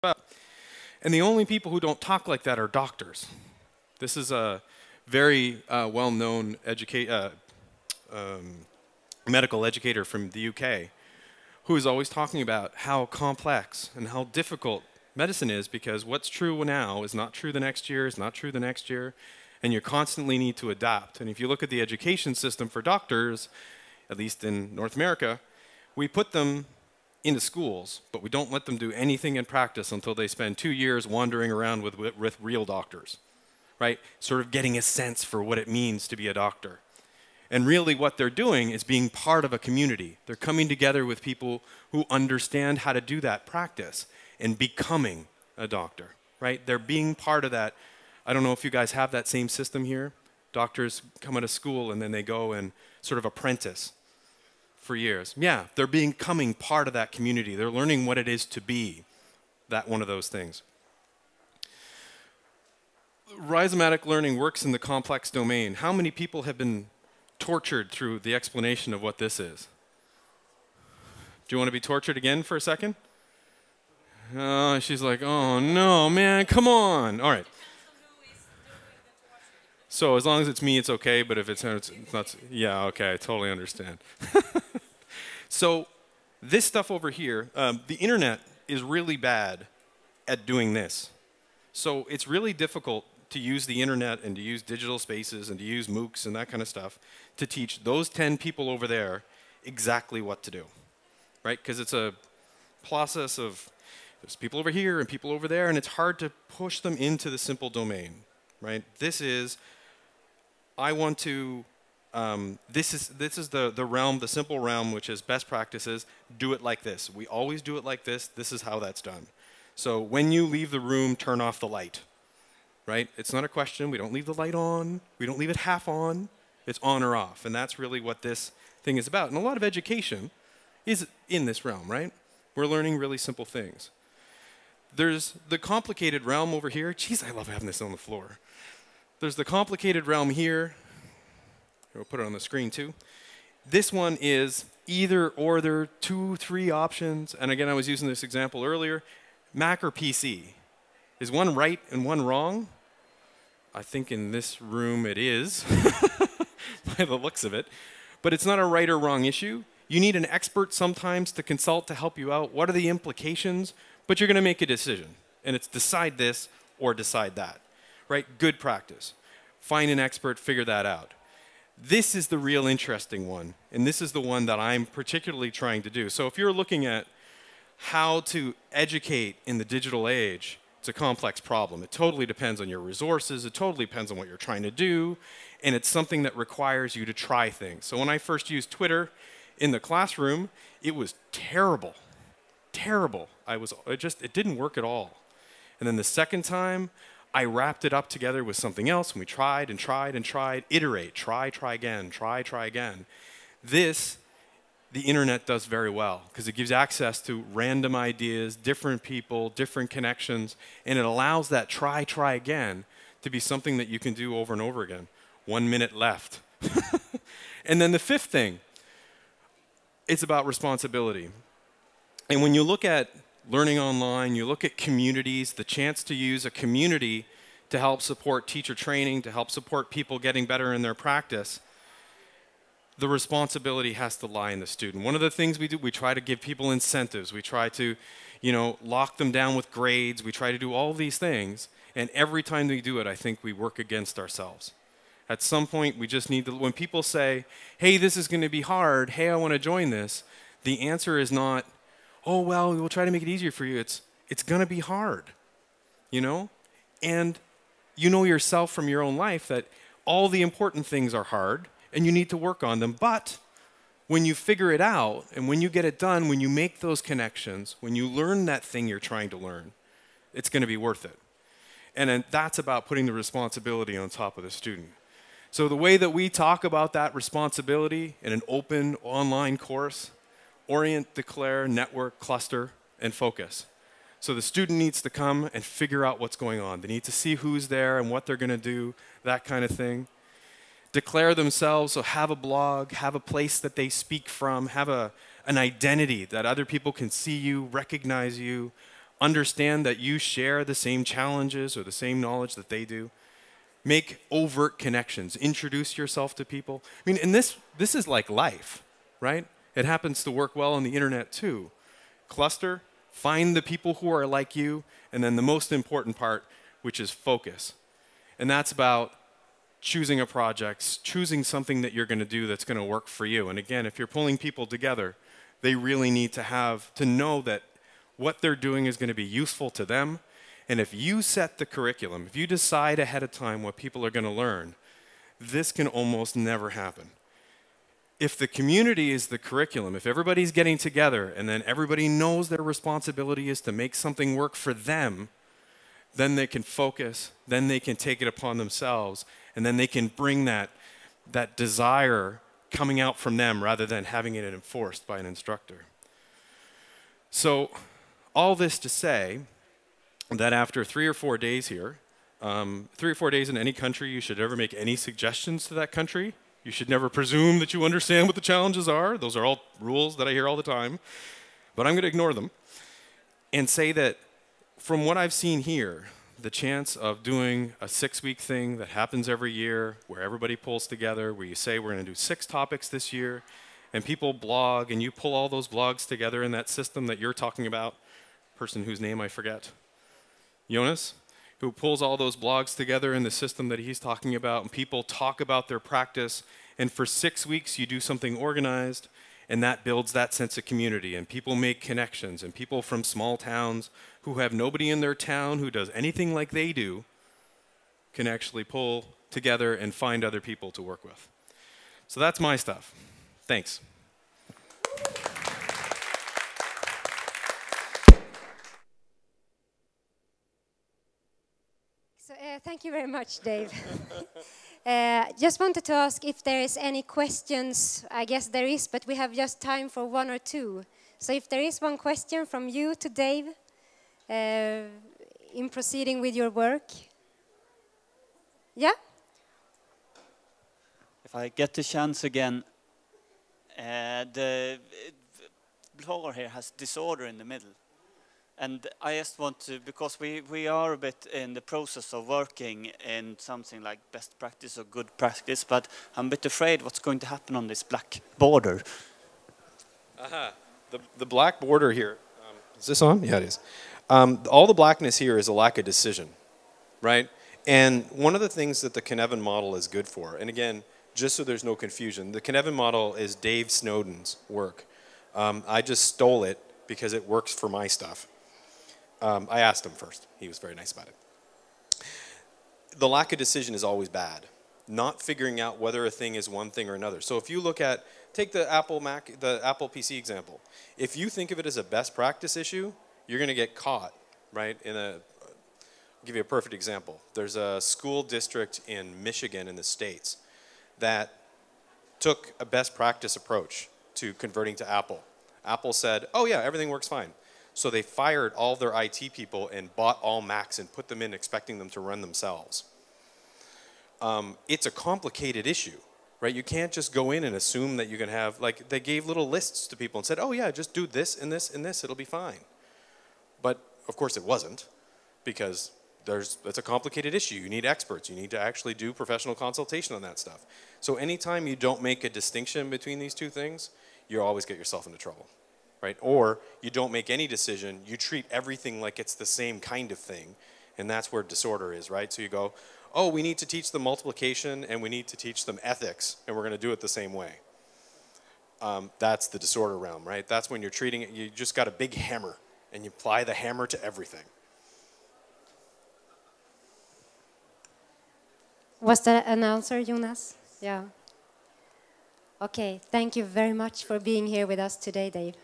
about. And the only people who don't talk like that are doctors. This is a very well-known medical educator from the UK who is always talking about how complex and how difficult medicine is, because what's true now is not true the next year, is not true the next year, and you constantly need to adapt. And if you look at the education system for doctors, at least in North America, we put them into schools, but we don't let them do anything in practice until they spend 2 years wandering around with real doctors, right? Sort of getting a sense for what it means to be a doctor. And really what they're doing is being part of a community. They're coming together with people who understand how to do that practice and becoming a doctor, right? They're being part of that. I don't know if you guys have that same system here. Doctors come out of school and then they go and sort of apprentice for years. Yeah, they're becoming part of that community. They're learning what it is to be that one of those things. Rhizomatic learning works in the complex domain. How many people have been tortured through the explanation of what this is? Do you want to be tortured again for a second? She's like, oh no, man, come on. All right. So as long as it's me, it's okay, but if it's not, yeah, okay, I totally understand. So this stuff over here, the internet is really bad at doing this. So it's really difficult to use the internet and to use digital spaces and to use MOOCs and that kind of stuff to teach those 10 people over there exactly what to do, right? Because it's a process of there's people over here and people over there, and it's hard to push them into the simple domain, right? This is, I want to, this is the realm, the simple realm, which is best practices. Do it like this. We always do it like this. This is how that's done. So when you leave the room, turn off the light, right? It's not a question. We don't leave the light on. We don't leave it half on. It's on or off. And that's really what this thing is about. And a lot of education is in this realm, right? We're learning really simple things. There's the complicated realm over here. Jeez, I love having this on the floor. There's the complicated realm here. We'll put it on the screen too. This one is either or. There are 2, 3 options. And again, I was using this example earlier. Mac or PC. Is one right and one wrong? I think in this room it is, by the looks of it. But it's not a right or wrong issue. You need an expert sometimes to consult to help you out. What are the implications? But you're going to make a decision. And it's decide this or decide that, right? Good practice. Find an expert, figure that out. This is the real interesting one. And this is the one that I'm particularly trying to do. So if you're looking at how to educate in the digital age, it's a complex problem. It totally depends on your resources. It totally depends on what you're trying to do. And it's something that requires you to try things. So when I first used Twitter in the classroom, it was terrible. Terrible. It didn't work at all. And then the second time, I wrapped it up together with something else, and we tried and tried and tried. Iterate. Try again. Try again. This, the internet does very well, because it gives access to random ideas, different people, different connections, and it allows that try again to be something that you can do over and over again. 1 minute left. And then the fifth thing, it's about responsibility. And when you look at learning online, you look at communities, the chance to use a community to help support teacher training, to help support people getting better in their practice, the responsibility has to lie in the student. One of the things we do, we try to give people incentives. We try to, lock them down with grades. We try to do all these things. And every time we do it, I think we work against ourselves. At some point, we just need to, when people say, hey, this is going to be hard, hey, I want to join this, the answer is not, oh, well, we'll try to make it easier for you. It's going to be hard, And you know yourself from your own life that all the important things are hard, and you need to work on them. But when you figure it out, and when you get it done, when you make those connections, when you learn that thing you're trying to learn, it's going to be worth it. And then that's about putting the responsibility on top of the student. So the way that we talk about that responsibility in an open online course, orient, declare, network, cluster, and focus. So the student needs to come and figure out what's going on. They need to see who's there and what they're going to do, that kind of thing. Declare themselves, so have a blog, have a place that they speak from, have an identity that other people can see you, recognize you, Understand that you share the same challenges or the same knowledge that they do. Make overt connections. Introduce yourself to people. I mean, and this is like life, right? It happens to work well on the internet too. Cluster, find the people who are like you, and then the most important part, which is focus. And that's about choosing a project, choosing something that you're going to do that's going to work for you. And again, if you're pulling people together, they really need to know that what they're doing is going to be useful to them. And if you set the curriculum, if you decide ahead of time what people are going to learn, this can almost never happen. If the community is the curriculum, if everybody's getting together and then everybody knows their responsibility is to make something work for them, then they can focus, then they can take it upon themselves, and then they can bring that desire coming out from them rather than having it enforced by an instructor. So all this to say that after 3 or 4 days here, 3 or 4 days in any country, you should never make any suggestions to that country. You should never presume that you understand what the challenges are. Those are all rules that I hear all the time. But I'm going to ignore them and say that from what I've seen here, the chance of doing a 6-week thing that happens every year where everybody pulls together, where you say we're going to do 6 topics this year, and people blog, and you pull all those blogs together in that system that you're talking about, person whose name I forget, Jonas, who pulls all those blogs together in the system that he's talking about, and people talk about their practice, and for 6 weeks you do something organized, and that builds that sense of community, and people make connections, and people from small towns who have nobody in their town who does anything like they do can actually pull together and find other people to work with. So that's my stuff. Thanks. So, thank you very much, Dave. Just wanted to ask if there is any questions. I guess there is, but we have just time for 1 or 2. So if there is one question from you to Dave in proceeding with your work. Yeah? If I get the chance again, the blogger here has disorder in the middle. And I just want to, because we are a bit in the process of working in something like best practice or good practice, but I'm a bit afraid what's going to happen on this black border. The black border here, is this on? Yeah, it is. All the blackness here is a lack of decision, right? And one of the things that the Cynefin model is good for, and again, just so there's no confusion, the Cynefin model is Dave Snowden's work. I just stole it because it works for my stuff. I asked him first. He was very nice about it. The lack of decision is always bad. Not figuring out whether a thing is one thing or another. So if you look at, take the Apple PC example. If you think of it as a best practice issue, you're going to get caught, right? I'll give you a perfect example. There's a school district in Michigan in the States that took a best practice approach to converting to Apple. Apple said, oh yeah, everything works fine. So they fired all their IT people and bought all Macs and put them in expecting them to run themselves. It's a complicated issue, right? You can't just go in and assume that you can have, like, they gave little lists to people and said, oh yeah, just do this and this and this, it'll be fine. But of course it wasn't, because it's a complicated issue. You need experts. You need to actually do professional consultation on that stuff. So anytime you don't make a distinction between these two things, you always get yourself into trouble. Right? Or you don't make any decision, you treat everything like it's the same kind of thing, and that's where disorder is, right? So you go, oh, we need to teach them multiplication and we need to teach them ethics, and we're going to do it the same way. That's the disorder realm, right? That's when you're treating it, you just got a big hammer, and you apply the hammer to everything. Was that an answer, Jonas? Yeah. Okay, thank you very much for being here with us today, Dave.